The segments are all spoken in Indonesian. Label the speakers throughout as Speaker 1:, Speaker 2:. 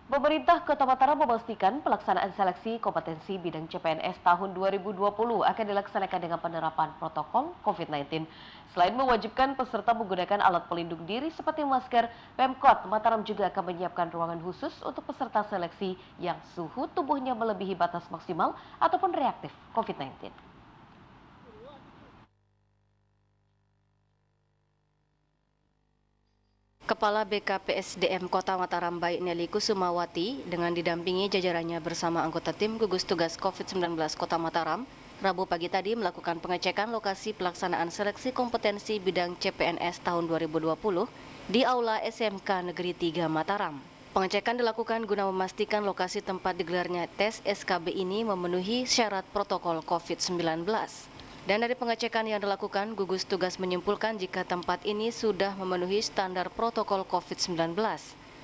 Speaker 1: Pemerintah Kota Mataram memastikan pelaksanaan seleksi kompetensi bidang CPNS tahun 2020 akan dilaksanakan dengan penerapan protokol COVID-19. Selain mewajibkan peserta menggunakan alat pelindung diri seperti masker, Pemkot Mataram juga akan menyiapkan ruangan khusus untuk peserta seleksi yang suhu tubuhnya melebihi batas maksimal ataupun reaktif COVID-19.
Speaker 2: Kepala BKPSDM Kota Mataram Baik Nelly Kusumawati dengan didampingi jajarannya bersama anggota tim gugus tugas COVID-19 Kota Mataram, Rabu pagi tadi melakukan pengecekan lokasi pelaksanaan seleksi kompetensi bidang CPNS tahun 2020 di Aula SMK Negeri 3 Mataram. Pengecekan dilakukan guna memastikan lokasi tempat digelarnya tes SKB ini memenuhi syarat protokol COVID-19. Dan dari pengecekan yang dilakukan, gugus tugas menyimpulkan jika tempat ini sudah memenuhi standar protokol COVID-19,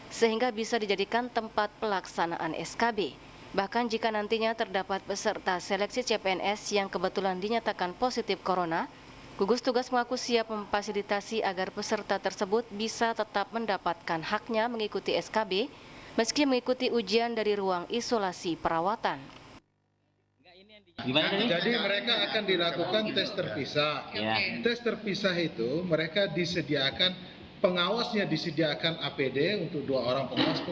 Speaker 2: sehingga bisa dijadikan tempat pelaksanaan SKB. Bahkan jika nantinya terdapat peserta seleksi CPNS yang kebetulan dinyatakan positif corona, gugus tugas mengaku siap memfasilitasi agar peserta tersebut bisa tetap mendapatkan haknya mengikuti SKB, meski mengikuti ujian dari ruang isolasi perawatan.
Speaker 3: Jadi mereka akan dilakukan tes terpisah.
Speaker 4: Ya.
Speaker 3: Tes terpisah itu mereka disediakan, pengawasnya disediakan APD untuk 2 orang pengawas.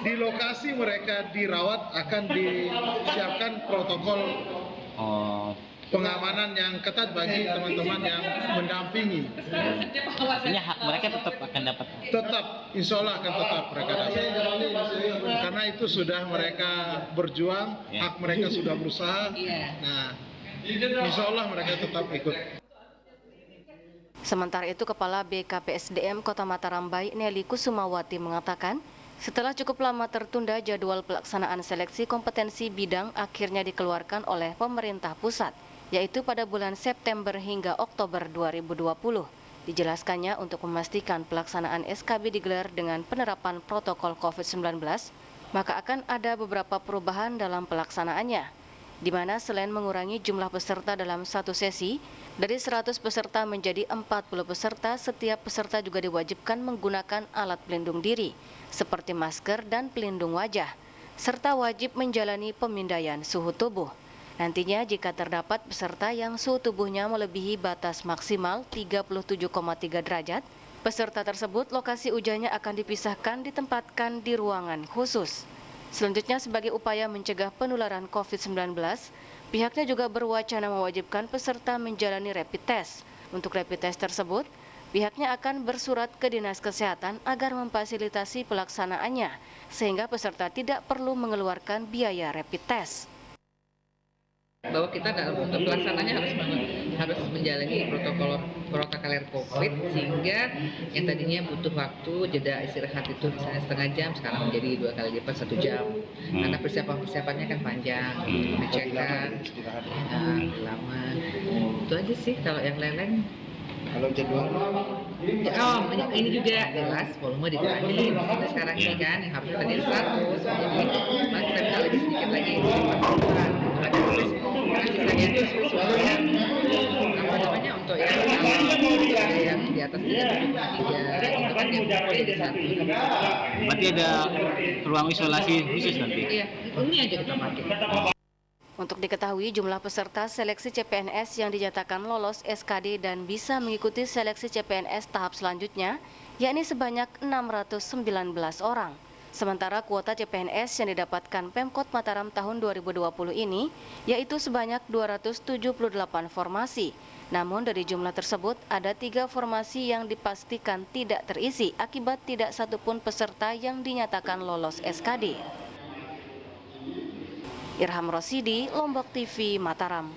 Speaker 3: Di lokasi mereka dirawat akan disiapkan protokol pengamanan yang ketat bagi teman-teman yang mendampingi.
Speaker 4: Artinya hak mereka tetap akan dapat.
Speaker 3: Tetap, insya Allah akan tetap mereka dapat. Karena itu sudah mereka berjuang, hak mereka sudah berusaha. Nah, insya Allah mereka tetap ikut.
Speaker 2: Sementara itu, Kepala BKPSDM Kota Mataram Baik Nelly Kusumawati mengatakan, setelah cukup lama tertunda, jadwal pelaksanaan seleksi kompetensi bidang akhirnya dikeluarkan oleh pemerintah pusat, yaitu pada bulan September hingga Oktober 2020. Dijelaskannya untuk memastikan pelaksanaan SKB digelar dengan penerapan protokol COVID-19, maka akan ada beberapa perubahan dalam pelaksanaannya, di mana selain mengurangi jumlah peserta dalam satu sesi, dari 100 peserta menjadi 40 peserta, setiap peserta juga diwajibkan menggunakan alat pelindung diri, seperti masker dan pelindung wajah, serta wajib menjalani pemindaian suhu tubuh. Nantinya jika terdapat peserta yang suhu tubuhnya melebihi batas maksimal 37,3 derajat, peserta tersebut lokasi ujiannya akan dipisahkan ditempatkan di ruangan khusus. Selanjutnya sebagai upaya mencegah penularan COVID-19, pihaknya juga berwacana mewajibkan peserta menjalani rapid test. Untuk rapid test tersebut, pihaknya akan bersurat ke Dinas Kesehatan agar memfasilitasi pelaksanaannya, sehingga peserta tidak perlu mengeluarkan biaya rapid test.
Speaker 5: Bahwa kita dalam pelaksanaannya harus menjalani protokol COVID, sehingga yang tadinya butuh waktu jeda istirahat itu misalnya setengah jam, sekarang menjadi 2 kali lipat 1 jam. Karena persiapannya kan panjang, pengecekan, lama. Itu aja sih. Kalau yang lain-lain,
Speaker 3: Kalau jadwal
Speaker 5: ini juga jelas volume dikurangi. Sekarang ini kan yang harus tadi 100, jadi kita bisa lebih sedikit lagi. Sisanya itu supaya untuk yang di atas 3 itu kan yang boleh di 1.
Speaker 4: Berarti ada ruang isolasi khusus nanti?
Speaker 5: Iya, ini aja kita pakai.
Speaker 2: Untuk diketahui, jumlah peserta seleksi CPNS yang dinyatakan lolos SKD dan bisa mengikuti seleksi CPNS tahap selanjutnya, yakni sebanyak 619 orang. Sementara kuota CPNS yang didapatkan Pemkot Mataram tahun 2020 ini, yaitu sebanyak 278 formasi. Namun dari jumlah tersebut, ada 3 formasi yang dipastikan tidak terisi akibat tidak satupun peserta yang dinyatakan lolos SKD. Irham Rosidi, Lombok TV, Mataram.